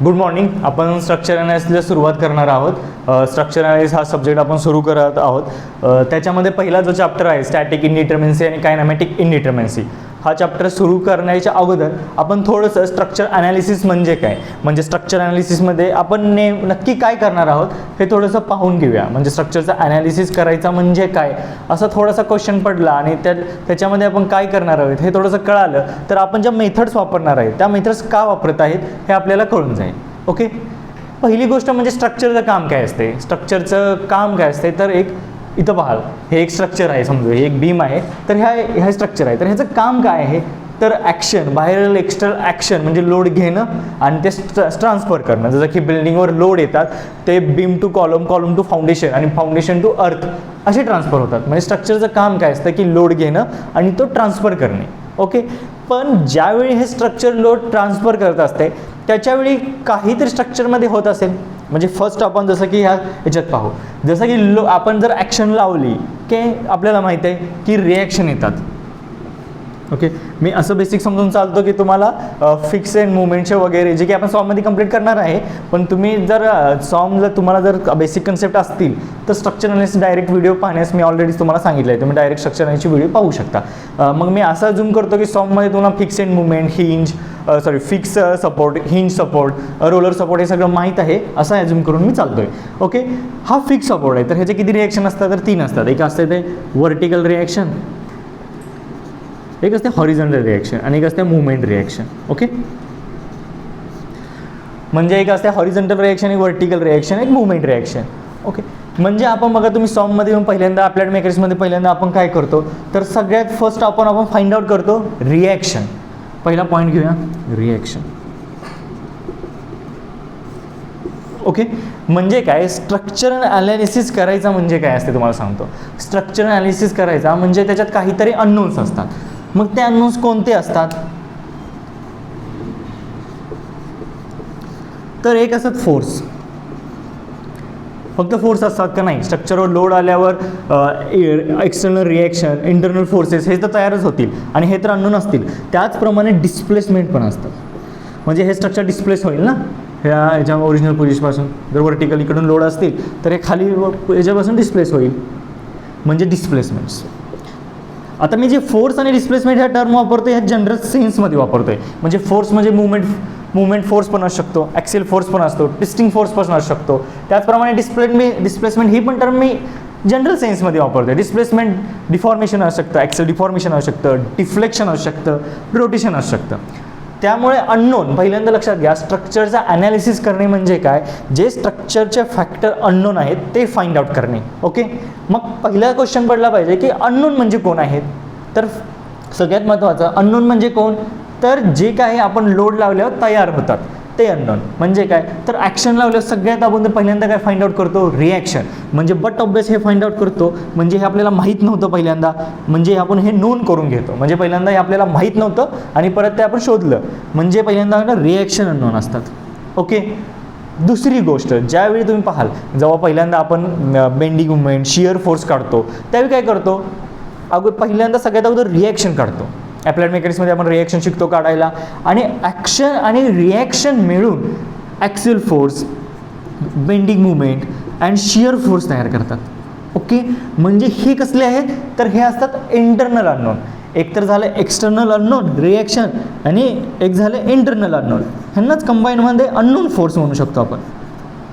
Good morning. आपण structure ॲनालिसिसला सुरुवात करणार आहोत. स्ट्रक्चर ॲनालिसिस हा सब्जेक्ट आपण सुरू करत आहोत. त्याच्यामध्ये पहिला जो चॅप्टर आहे स्टॅटिक इनडिटर्मिनसी आणि कायनॅमॅटिक इनडिटर्मिनसी, हा चॅप्टर सुरू करण्याच्या अगोदर आपण थोडंसं स्ट्रक्चर ॲनालिसिस म्हणजे काय, म्हणजे स्ट्रक्चर ॲनालिसिसमध्ये आपण नक्की काय करणार आहोत हे थोडंसं पाहून घेऊया. म्हणजे स्ट्रक्चरचं ॲनालिसिस करायचा म्हणजे काय, असा थोडासा क्वेश्चन पडला आणि त्याच्यामध्ये आपण काय करणार आहोत हे थोडंसं कळालं तर आपण ज्या मेथड्स वापरणार आहेत त्या मेथड्स का वापरत आहेत हे आपल्याला कळून जाईल. ओके, पहिली गोष्ट म्हणजे स्ट्रक्चरचं काम काय असते. स्ट्रक्चरचं काम काय असते तर इथं पाहाल, हे एक स्ट्रक्चर आहे, समजू हे एक बीम आहे, तर ह्या स्ट्रक्चर आहे, तर ह्याचं काम काय आहे तर ॲक्शन, बाहेरील एक्स्टर्नल ॲक्शन म्हणजे लोड घेणं आणि ते ट्रान्सफर करणं. जसं की बिल्डिंगवर लोड येतात ते beam to column, column to foundation आणि फाउंडेशन टू अर्थ असे ट्रान्सफर होतात. म्हणजे स्ट्रक्चरचं काम काय असतं की लोड घेणं आणि तो ट्रान्सफर करणे. ओके, पण ज्यावेळी हे स्ट्रक्चर लोड ट्रान्सफर करत असते त्याच्यावेळी काहीतरी स्ट्रक्चरमध्ये होत असेल. म्हणजे फर्स्ट आपण जसं की ह्याच्यात पाहू, जसं की आपण जर ॲक्शन लावली की आपल्याला माहीत आहे की रिॲक्शन येतात. ओके, मी असं बेसिक समजून चालतो की तुम्हाला फिक्स अँड मुवमेंटचे वगैरे जे की आपण सॉममध्ये कंप्लीट करणार आहे, पण तुम्ही जर तुम्हाला जर बेसिक कन्सेप्ट असतील तर स्ट्रक्चर ॲनालिसिस डायरेक्ट व्हिडिओ पाहण्यास मी ऑलरेडी तुम्हाला सांगितलं आहे, तुम्ही डायरेक्ट स्ट्रक्चर ॲनालिसिसची व्हिडिओ पाहू शकता. मग मी असं अजून करतो की सॉममध्ये तुम्हाला fix and movement, fix support, hinge support, roller support हे सगळं माहीत आहे असं ॲज्युम करून मी चालतोय. ओके, हा फिक्स सपोर्ट आहे तर ह्याचे किती रिॲक्शन असतात तर 3 असतात. एक असते ते व्हर्टिकल रिॲक्शन, एक असते हॉरिझॉन्टल रिॲक्शन आणि एक असते मुवमेंट रिॲक्शन. ओके, म्हणजे एक असते हॉरिझॉन्टल रिॲक्शन, एक व्हर्टिकल रिॲक्शन, एक मुवमेंट रिॲक्शन. ओके, म्हणजे आपण बघा तुम्ही सॉममध्ये येऊन पहिल्यांदा अप्लाइड मेकॅनिक्समध्ये पहिल्यांदा आपण काय करतो तर सगळ्यात फर्स्ट आपण फाइंड आउट करतो रिॲक्शन. पहिला पॉईंट घेऊया रिॲक्शन. ओके, म्हणजे काय स्ट्रक्चरल ॲनालिसिस करायचा म्हणजे काय असते तुम्हाला सांगतो. स्ट्रक्चरल ॲनालिसिस करायचा म्हणजे त्याच्यात काहीतरी अननोन्स असतात. मग ते अननोन्स कोणते असतात तर एक असतात फोर्स. फक्त फोर्स असतात का नाही, स्ट्रक्चरवर लोड आल्यावर एक्सटर्नल रिॲक्शन, इंटरनल फोर्सेस हे तर तयारच होतील आणि हे तर अननोन असतील. त्याचप्रमाणे डिस्प्लेसमेंट पण असतात. म्हणजे हे स्ट्रक्चर डिस्प्लेस होईल ना ह्याच्या ओरिजिनल पोझिशनपासून. जर व्हर्टिकल इकडून लोड असतील तर हे खाली ह्याच्यापासून डिस्प्लेस होईल, म्हणजे डिस्प्लेसमेंट्स. आता मी जे फोर्स आणि डिस्प्लेसमेंट ह्या टर्म वापरतो ह्या जनरल सेन्समध्ये वापरतो आहे. म्हणजे फोर्स म्हणजे मुवमेंट फोर्स पण असू शकतो, ॲक्सियल फोर्स पण असतो, ट्विस्टिंग फोर्स पण असू शकतो. त्याचप्रमाणे डिस्प्लेसमेंट ही पण टर्म मी जनरल सेन्समध्ये वापरतो. डिस्प्लेसमेंट डिफॉर्मेशन असू शकतं, ॲक्सियल डिफॉर्मेशन असू शकतं, डिफ्लेक्शन असू शकतं, रोटेशन असू शकतं. त्यामुळे अननोन पहिल्यांदा लक्षात घ्या, स्ट्रक्चरचा ॲनालिसिस करणे म्हणजे काय, जे स्ट्रक्चरचे फॅक्टर अननोन आहेत ते फाइंड आउट करणे. ओके, मग पहिला क्वेश्चन पडला पाहिजे की अननोन म्हणजे कोण आहेत. तर सगळ्यात महत्त्वाचं अननोन म्हणजे कोण तर जे काही आपण लोड लावल्यावर तयार होतात ते अननोन. म्हणजे काय तर ॲक्शन लावल्यावर सगळ्यात आपण पहिल्यांदा काय फाइंड आउट करतो रिॲक्शन. म्हणजे बट ऑब्वियस हे फाइंड आउट करतो, म्हणजे हे आपल्याला माहीत नव्हतं पहिल्यांदा, म्हणजे आपण हे नोंद करून घेतो. म्हणजे पहिल्यांदा हे आपल्याला माहीत नव्हतं आणि परत ते आपण शोधलं, म्हणजे पहिल्यांदा रिॲक्शन अननोन असतात. ओके, दुसरी गोष्ट ज्यावेळी तुम्ही पाहाल जेव्हा पहिल्यांदा आपण बेंडिंग मुवमेंट, शिअर फोर्स काढतो त्यावेळी काय करतो पहिल्यांदा सगळ्यात अगोदर रिॲक्शन काढतो. अप्लाइड मेकॅनिक्समध्ये आपण रिॲक्शन शिकतो काढायला आणि ॲक्शन आणि रिॲक्शन मिळून axial force, bending movement and shear force तयार करतात. ओके, म्हणजे हे कसले आहेत तर हे असतात इंटरनल अननोन. एक तर झालं एक्सटर्नल अननोन रिॲक्शन आणि एक झालं इंटरनल अननोन. ह्यांनाच कंबाईनमध्ये अननोन फोर्स म्हणू शकतो आपण.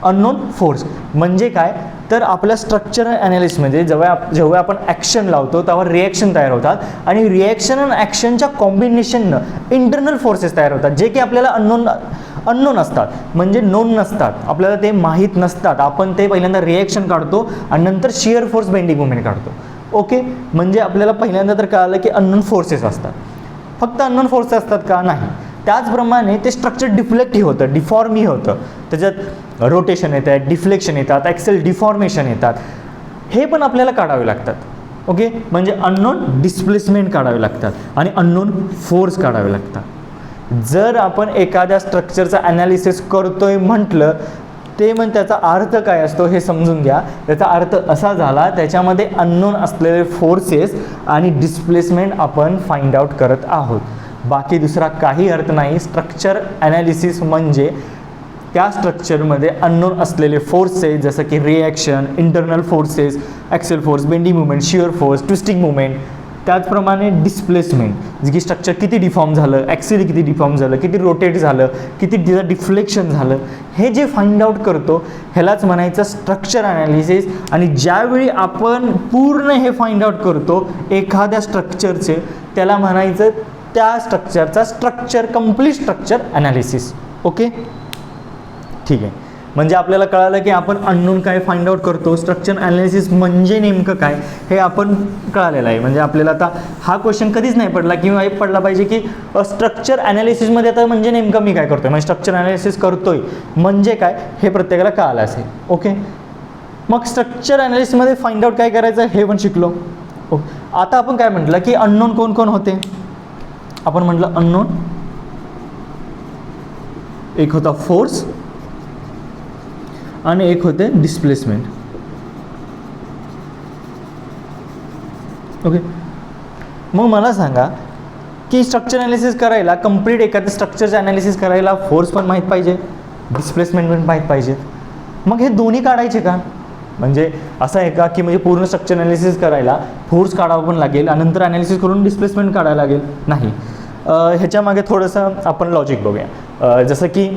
अननोन फोर्स म्हणजे काय तर आपल्या स्ट्रक्चरल ॲनालिसिसमध्ये जेव्हा आपण ॲक्शन लावतो तेव्हा रिॲक्शन तयार होतात आणि रिॲक्शन आणि ॲक्शनच्या कॉम्बिनेशननं इंटरनल फोर्सेस तयार होतात, जे की आपल्याला अननोन असतात, म्हणजे नोन नसतात, आपल्याला ते माहीत नसतात. आपण ते पहिल्यांदा रिॲक्शन काढतो आणि नंतर शिअर फोर्स, बेंडिंग मुवमेंट काढतो. ओके, म्हणजे आपल्याला पहिल्यांदा तर कळालं की अननोन फोर्सेस असतात. फक्त अननोन फोर्सेस असतात का नाही, त्याचप्रमाणे ते स्ट्रक्चर डिफ्लेक्टही होतं, डिफॉर्मही होतं. त्याच्यात रोटेशन येतात, डिफ्लेक्शन येतात, ॲक्सेल डिफॉर्मेशन येतात, हे पण आपल्याला काढावे लागतात. ओके, म्हणजे अननोन डिस्प्लेसमेंट काढावे लागतात आणि अननोन फोर्स काढावे लागतात. जर आपण एखाद्या स्ट्रक्चरचा ॲनालिसिस करतोय म्हटलं ते मग त्याचा अर्थ काय असतो हे समजून घ्या. त्याचा अर्थ असा झाला त्याच्यामध्ये अननोन असलेले फोर्सेस आणि डिस्प्लेसमेंट आपण फाइंड आउट करत आहोत. बाकी दुसरा काही अर्थ नाही. स्ट्रक्चर ॲनालिसिस म्हणजे त्या स्ट्रक्चरमध्ये अननोन असलेले फोर्सेस जसं की reaction, internal forces, axial force, bending movement, shear force, twisting movement, त्याचप्रमाणे डिस्प्लेसमेंट, जे की स्ट्रक्चर किती डिफॉर्म झालं, ॲक्सिली किती डिफॉर्म झालं, किती रोटेट झालं, किती तिचं डिफ्लेक्शन झालं, हे जे फाइंड आउट करतो ह्यालाच म्हणायचं स्ट्रक्चर ॲनालिसिस. आणि ज्यावेळी आपण पूर्ण हे फाइंड आउट करतो एखाद्या स्ट्रक्चरचे, त्याला म्हणायचं त्या स्ट्रक्चरचा कंप्लीट स्ट्रक्चर ॲनालिसिस. ओके, ठीक आहे. म्हणजे आपल्याला कळालं की आपण अननोन काय फाइंड आउट करतो, स्ट्रक्चर ॲनालिसिस म्हणजे नेमकं काय हे आपण कळालेलं आहे. म्हणजे आपल्याला आता हा क्वेश्चन कधीच नाही पडला किंवा हे पडला पाहिजे की स्ट्रक्चर ॲनालिसिसमध्ये आता म्हणजे नेमकं मी काय करतोय, म्हणजे स्ट्रक्चर ॲनालिसिस करतोय म्हणजे काय हे प्रत्येकाला कळालं असेल. ओके, मग स्ट्रक्चर ॲनालिसिसमध्ये फाइंड आउट काय करायचं हे पण शिकलो. ओके, आता आपण काय म्हटलं की अननोन कोण कोण होते. आपण म्हटलं अननोन एक होता फोर्स आणि एक होते डिस्प्लेसमेंट. ओके, मग मला सांगा की स्ट्रक्चर ॲनालिसिस करायला कंप्लीट एखाद्या स्ट्रक्चरचं ॲनालिसिस करायला फोर्स पण माहीत पाहिजे, डिस्प्लेसमेंट पण माहीत पाहिजेत. मग हे दोन्ही काढायचे का? म्हणजे असं आहे का की म्हणजे पूर्ण स्ट्रक्चर ॲनालिसिस करायला फोर्स काढावं पण लागेल आणि नंतर ॲनालिसिस करून डिस्प्लेसमेंट काढायला लागेल? नाही. ह्याच्यामागे थोडंसं आपण लॉजिक बघूया. जसं की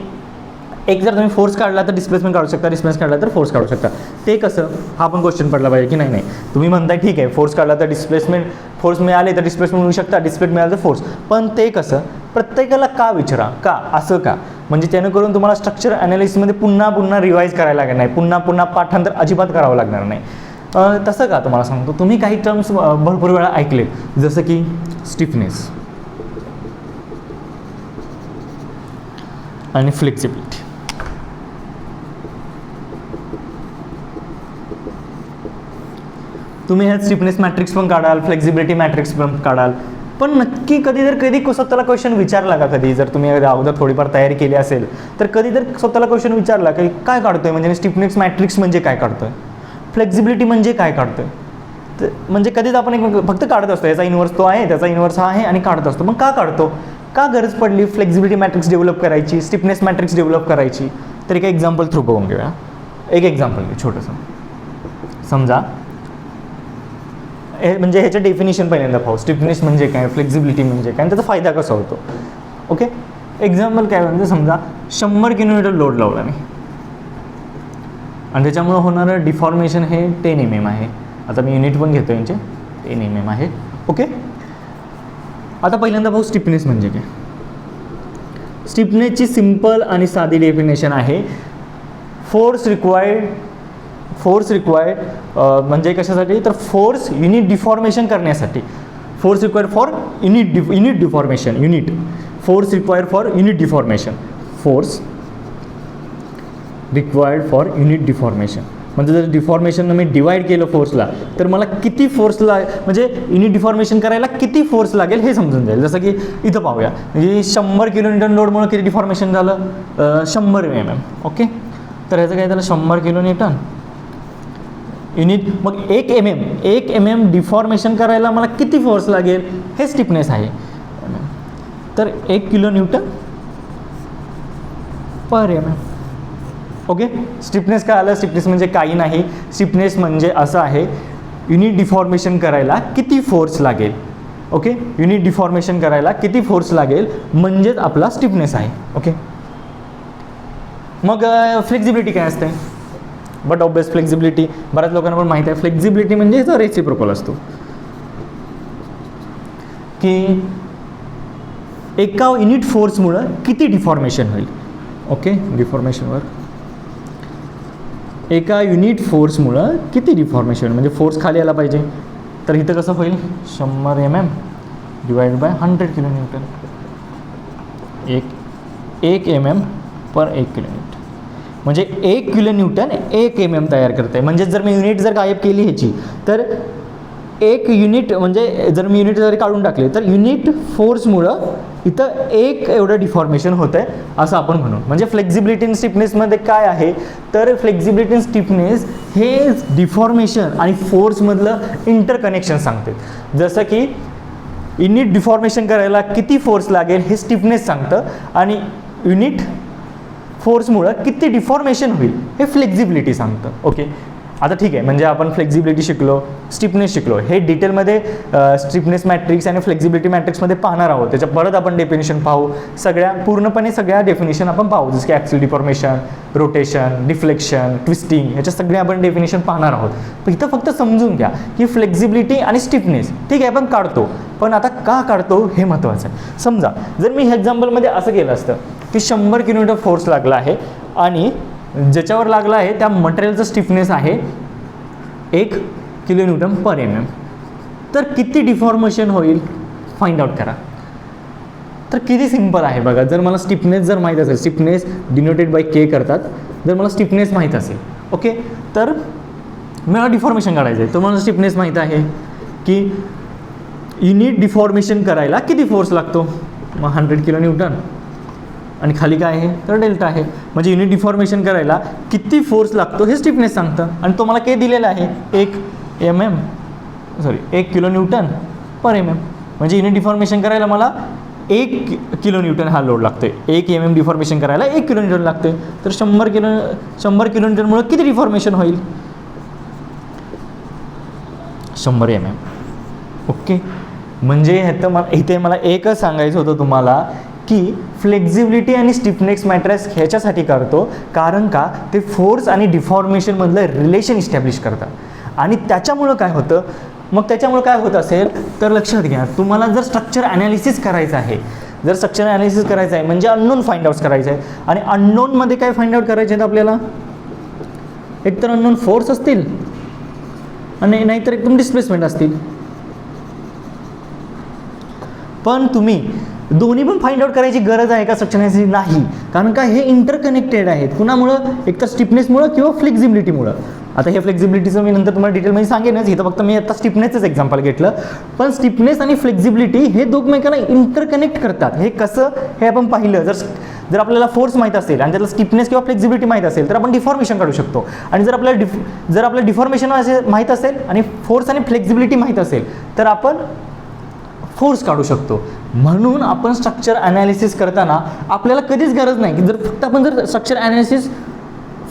एक जर तुम्ही फोर्स काढला तर डिस्प्लेसमेंट काढू शकता, डिस्प्लेसमेंट काढला तर फोर्स काढू शकता. ते कसं, हा पण क्वेश्चन पडला पाहिजे की नाही. तुम्ही म्हणताय ठीक आहे फोर्स काढला तर डिस्प्लेसमेंट, फोर्स मिळाले तर डिस्प्लेसमेंट मिळू शकता, डिस्प्लेसमेंट मिळालं तर फोर्स. पण ते कसं प्रत्येकाला का विचारा, का असं का? म्हणजे जेणेकरून तुम्हाला स्ट्रक्चर ॲनालिसिसमध्ये पुन्हा पुन्हा रिवाईज करायला लागणार नाही, पुन्हा पुन्हा पाठांतर अजिबात करावं लागणार नाही. तसं का तुम्हाला सांगतो. तुम्ही काही टर्म्स भरपूर वेळा ऐकले जसं की स्टिफनेस आणि फ्लेक्सिबिलिटी. तुम्ही ह्यात स्टिफनेस मॅट्रिक्स पण काढाल, फ्लेक्झिबिलिटी मॅट्रिक्स पण काढाल, पण नक्की कधी स्वतःला क्वेश्चन विचारला का? कधी जर तुम्ही अगोदर थोडीफार तयारी केली असेल तर कधी तर स्वतःला क्वेश्चन विचारला की काय काढतोय, म्हणजे स्टिफनेस मॅट्रिक्स म्हणजे काय काढतोय, फ्लेक्झिबिलिटी म्हणजे काय काढतोय. तर म्हणजे कधीच आपण एक फक्त काढत असतो, याचा इन्व्हर्स तो आहे, त्याचा इन्व्हर्स हा आहे आणि काढत असतो. मग का काढतो, का गरज पडली फ्लेक्झिबिलिटी मॅट्रिक्स डेव्हलप करायची, स्टिफनेस मॅट्रिक्स डेव्हलप करायची? तर एक एक्झाम्पल थ्रू बघून घेऊया. एक एक्झाम्पल घे छोटंसं. समजा म्हणजे ह्याचं डेफिनेशन पहिल्यांदा पाहू, स्टिफनेस म्हणजे काय, फ्लेक्झिबिलिटी म्हणजे काय आणि त्याचा फायदा कसा होतो. ओके, एक्झाम्पल काय म्हणजे समजा 100 किलोमीटर लोड लावला मी आणि त्याच्यामुळे होणारं डिफॉर्मेशन हे 10 mm आहे. आता मी युनिट पण घेतो यांचे, 10 mm आहे. ओके, आता पहिल्यांदा पाहू स्टिफनेस म्हणजे काय. स्टिफनेसची सिंपल आणि साधी डेफिनेशन आहे फोर्स रिक्वायर्ड म्हणजे कशासाठी, तर फोर्स युनिट डिफॉर्मेशन करण्यासाठी. Force required for unit deformation, force required for unit deformation, force required for unit deformation. म्हणजे जर डिफॉर्मेशननं मी डिवाईड केलं फोर्सला तर मला किती फोर्सला, म्हणजे युनिट डिफॉर्मेशन करायला किती फोर्स लागेल हे समजून जाईल. जसं की इथं पाहूया, म्हणजे 100 किलोन्यूटन लोडमुळे किती डिफॉर्मेशन झालं, 100 mm. ओके, तर ह्याचं काय झालं 100 किलोन्यूटन युनिट. मग 1 mm डिफॉर्मेशन करायला मला किती फोर्स लागेल हे स्टिफनेस आहे. तर 1 किलोन्यूटन पर mm. ओके, स्टिफनेस काय आलं, स्टिफनेस म्हणजे काही नाही, स्टिफनेस म्हणजे असं आहे युनिट डिफॉर्मेशन करायला किती फोर्स लागेल. ओके, युनिट डिफॉर्मेशन करायला किती फोर्स लागेल म्हणजेच आपला स्टिफनेस आहे. ओके, मग फ्लेक्झिबिलिटी काय असते. बट ऑब्वियस फ्लेक्झिबिलिटी बऱ्याच लोकांना पण माहिती आहे. फ्लेक्झिबिलिटी म्हणजे याचा रेसिप्रोकल असतो की एका युनिट फोर्समुळं किती डिफॉर्मेशन होईल. ओके, डिफॉर्मेशनवर एका युनिट फोर्समुळं किती डिफॉर्मेशन, म्हणजे फोर्स खाली आला पाहिजे. तर इथं कसं होईल 100 mm divide by 100 kilonewton, 1 mm per 1 kilonewton, म्हणजे 1 किलोन्यूटन 1 mm तयार करते. म्हणजे जर मी युनिट जर गायब केली ह्याची तर 1 युनिट, म्हणजे जर मी युनिट जरी काढून टाकले तर युनिट फोर्समुळं इथं 1 एवढं डिफॉर्मेशन होतं आहे असं आपण म्हणू. म्हणजे फ्लेक्झिबिलिटी आणि स्टिफनेसमध्ये काय आहे, तर फ्लेक्झिबिलिटी आणि स्टिफनेस हे डिफॉर्मेशन आणि फोर्समधलं इंटरकनेक्शन सांगते. जसं की युनिट डिफॉर्मेशन करायला किती फोर्स लागेल हे स्टिफनेस सांगतं आणि युनिट फोर्समुळं किती डिफॉर्मेशन होईल हे फ्लेक्झिबिलिटी सांगतं. ओके, आता ठीक आहे, म्हणजे आपण फ्लेक्झिबिलिटी शिकलो, स्टिफनेस शिकलो, हे डिटेलमध्ये स्टिफनेस मॅट्रिक्स आणि फ्लेक्झिबिलिटी मॅट्रिक्समध्ये पाहणार आहोत. त्याच्या परत आपण डेफिनेशन पाहू, पूर्णपणे सगळ्या डेफिनेशन आपण पाहू, जसं की ॲक्सिल डिफॉर्मेशन, रोटेशन, डिफ्लेक्शन, ट्विस्टिंग, ह्याच्या सगळे आपण डेफिनेशन पाहणार आहोत. पण इथं फक्त समजून घ्या की फ्लेक्झिबिलिटी आणि स्टिफनेस ठीक आहे आपण काढतो, पण आता का काढतो हे महत्त्वाचं आहे. समजा जर मी एक्झाम्पलमध्ये असं केलं असतं की 100 किलोमीटर फोर्स लागला आहे आणि ज्याच्यावर लागला आहे त्या मटेरियलचं स्टिफनेस आहे 1 किलोन्यूटन पर mm, तर किती डिफॉर्मेशन होईल फाइंड आउट करा. तर किती सिंपल आहे बघा. जर मला स्टिफनेस जर माहीत असेल, स्टिफनेस डिनोटेड बाय के करतात, जर मला स्टिफनेस माहीत असेल ओके, तर मला डिफॉर्मेशन काढायचं आहे. तर मला स्टिफनेस माहीत आहे की युनिट डिफॉर्मेशन करायला किती फोर्स लागतो, मग 100 किलोन्यूटन आणि खाली काय आहे तर डेल्टा आहे. म्हणजे युनिट डिफॉर्मेशन करायला किती फोर्स लागतो हे स्टिफनेस सांगतं आणि तो मला के दिलेला आहे 1 किलोन्यूटन पर mm. म्हणजे युनिट डिफॉर्मेशन करायला मला 1 किलोन्यूटन हा लोड लागतोय. 1 mm डिफॉर्मेशन करायला 1 किलोन्यूटन लागतोय. तर 100 किलोन्यूटनमुळे किती डिफॉर्मेशन होईल, 100 mm. ओके, म्हणजे इथे मला एकच सांगायचं होतं तुम्हाला की फ्लेक्झिबिलिटी आणि स्टिफनेस मॅट्रिक्स ह्याच्यासाठी करतो कारण का ते फोर्स आणि डिफॉर्मेशनमधलं रिलेशन इस्टॅब्लिश करतात. आणि त्याच्यामुळं काय होतं, मग त्याच्यामुळं काय होत असेल तर लक्षात घ्या, तुम्हाला जर स्ट्रक्चर ॲनालिसिस करायचं आहे, म्हणजे अननोन फाइंड आउट्स करायचं आहे. आणि अननोनमध्ये काय फाइंड आउट करायचे आहेत आपल्याला, एकतर अननोन फोर्स असतील आणि नाहीतर एकदम डिस्प्लेसमेंट असतील. पण तुम्ही दोन्ही पण फाइंड आउट करायची गरज आहे का स्ट्रक्चर ॲनालिसिस? नाही, कारण का हे इंटरकनेक्टेड आहेत. कुणामुळं, एकतर स्टिफनेसमुळं किंवा फ्लेक्झिबिलिटीमुळं. आता हे फ्लेक्झिबिलिटीचं मी नंतर तुम्हाला डिटेलमध्ये सांगेनच, इथं फक्त मी आता स्टिफनेसच एक्झाम्पल घेतलं. पण स्टिफनेस आणि फ्लेक्झिबिलिटी हे दोघमेकांना इंटरकनेक्ट करतात. हे कसं हे आपण पाहिलं. जर आपल्याला फोर्स माहीत असेल आणि त्याला स्टिफनेस किंवा फ्लेक्झिबिलिटी माहीत असेल तर आपण डिफॉर्मेशन काढू शकतो. आणि जर आपल्याला डिफॉर्मेशन माहीत असेल आणि फोर्स आणि फ्लेक्झिबिलिटी माहीत असेल तर आपण फोर्स काढू शकतो. म्हणून आपण स्ट्रक्चर ॲनालिसिस करताना आपल्याला कधीच गरज नाही की जर स्ट्रक्चर ॲनालिसिस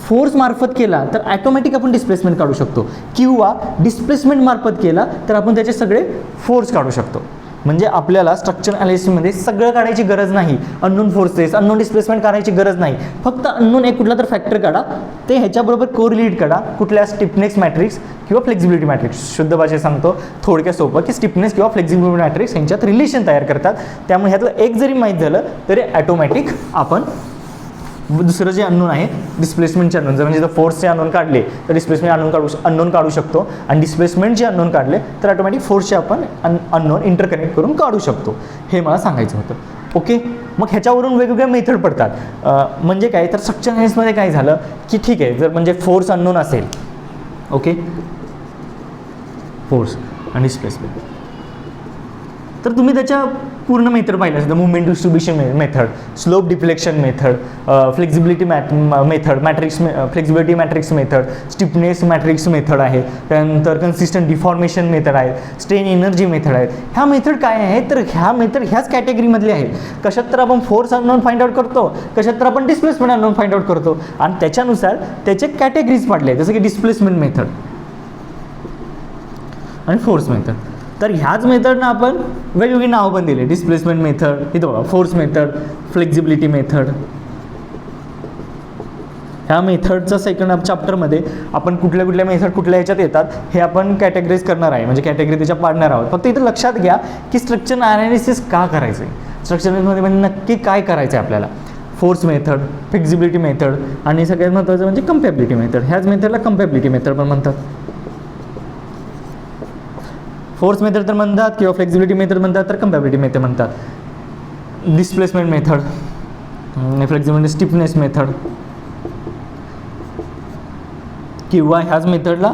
फोर्स मार्फत केला तर ॲटोमॅटिक आपण डिस्प्लेसमेंट काढू शकतो, किंवा डिस्प्लेसमेंट मार्फत केला तर आपण त्याचे सगळे फोर्स काढू शकतो. म्हणजे आपल्याला स्ट्रक्चर ॲनालिसिसमध्ये सगळं काढायची गरज नाही. अननोन फोर्सेस, अननोन डिस्प्लेसमेंट काढायची गरज नाही. फक्त अननोन एक कुठला तर फॅक्टर काढा, ते ह्याच्याबरोबर कोरिलेट करा, कुठल्या स्टिफनेस मॅट्रिक्स किंवा फ्लेक्झिबिलिटी मॅट्रिक्स. शुद्ध भाषेत सांगतो थोडक्यात सोपं की स्टिफनेस किंवा फ्लेक्झिबिलिटी मॅट्रिक्स यांच्यात रिलेशन तयार करतात. त्यामुळे ह्यातलं एक जरी माहीत झालं तरी ॲटोमॅटिक आपण दुसरं जे अननोन आहे डिस्प्लेसमेंटचे अननोन, म्हणजे जर फोर्सचे अननोन काढले तर डिस्प्लेसमेंट अननोन काढू शकतो, आणि डिस्प्लेसमेंटचे अननोन काढले तर ऑटोमॅटिक फोर्सचे आपण अननोन इंटरकनेक्ट करून काढू शकतो. हे मला सांगायचं होतं. ओके, मग ह्याच्यावरून वेगवेगळ्या मेथड पडतात. म्हणजे काय तर स्ट्रक्चर ॲनालिसिसमध्ये काय झालं की ठीक आहे, जर म्हणजे फोर्स अननोन असेल, ओके, फोर्स आणि डिस्प्लेसमेंट, तर तुम्ही त्याच्या पूर्ण मेथड पाहिलं असेल. Movement distribution method, slope deflection method, flexibility flexibility matrix method, stiffness matrix method आहे, त्यानंतर कन्सिस्टंट डिफॉर्मेशन मेथड आहे, स्ट्रेन एनर्जी मेथड आहेत. ह्या मेथड काय आहे तर ह्या मेथड ह्याच कॅटेगरीमधले आहेत. कशात तर आपण फोर्स अननोन फाइंड आउट करतो, कशात तर आपण डिस्प्लेसमेंट अननोन फाइंड आउट करतो, आणि त्याच्यानुसार त्याचे कॅटेगरीज पाडले, जसं की डिस्प्लेसमेंट मेथड आणि फोर्स मेथड. तर ह्याच मेथडनं आपण वेगवेगळी नावं पण दिली. डिस्प्लेसमेंट मेथड, इथं बघा फोर्स मेथड, फ्लेक्झिबिलिटी मेथड. ह्या मेथडचं सेकंड चॅप्टरमध्ये आपण कुठल्या मेथड कुठल्या ह्याच्यात येतात हे आपण कॅटेगराईज करणार आहे, म्हणजे कॅटेगरी त्याच्या पाडणार आहोत. फक्त इथं लक्षात घ्या की स्ट्रक्चर ॲनालिसिस का करायचं आहे, स्ट्रक्चर ॲनालिसिसमध्ये म्हणजे नक्की काय करायचं आहे आपल्याला. फोर्स मेथड, फ्लेक्झिबिलिटी मेथड आणि सगळ्यात महत्त्वाचं म्हणजे कम्पॅबिलिटी मेथड. ह्याच मेथडला कम्पॅबिलिटी मेथड पण म्हणतात. फोर्स मेथड तर म्हणतात किंवा फ्लेक्झिबिलिटी मेथड म्हणतात, तर कम्पॅबिलिटी मेथड म्हणतात. Displacement method, flexibility stiffness method, किंवा ह्याच मेथडला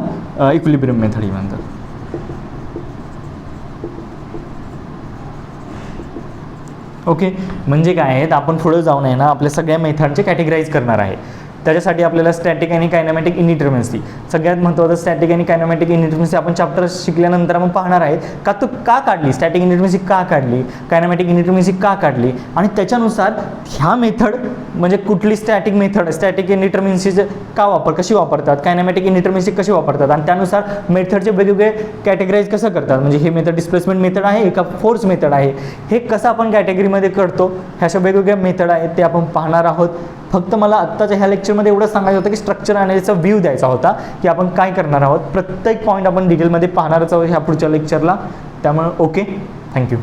इक्विलिब्रियम मेथड ही म्हणतात. ओके, म्हणजे काय आहेत आपण पुढे जाऊन आहे ना आपल्या सगळ्या मेथडचे कॅटेगराईज करणार आहे. त्याच्यासाठी आपल्याला स्टॅटिक आणि कायनॅमॅटिक इनडिटर्मिनसी, सगळ्यात महत्त्वाचं स्टॅटिक आणि कायनॅमॅटिक इनडिटर्मिनसी आपण चॅप्टर शिकल्यानंतर आपण पाहणार आहेत का तो का काढली, स्टॅटिक इनडिटर्मिनसी का काढली, कायनॅमॅटिक इनडिटर्मिनसी का काढली, आणि त्याच्यानुसार ह्या मेथड म्हणजे कुठली स्टॅटिक मेथड, स्टॅटिक इनडिटर्मिनसीचे का कशी वापरतात, कायनॅमॅटिक इनडिटर्मिनसी कशी वापरतात, आणि त्यानुसार मेथडचे वेगवेगळे कॅटेगराईज कसं करतात, म्हणजे हे मेथड डिस्प्लेसमेंट मेथड आहे का फोर्स मेथड आहे, हे कसं आपण कॅटेगरीमध्ये करतो, ह्या अशा वेगवेगळ्या मेथड आहेत ते आपण पाहणार आहोत. फक्त मला आत्ताच्या ह्या लेक्चरमध्ये एवढं सांगायचं होतं की स्ट्रक्चर अनालिसिसचा व्ह्यू द्यायचा होता की आपण काय करणार आहोत, प्रत्येक पॉईंट आपण डिटेलमध्ये पाहणारच आहोत ह्या पुढच्या लेक्चरला. त्यामुळे ओके, थँक्यू.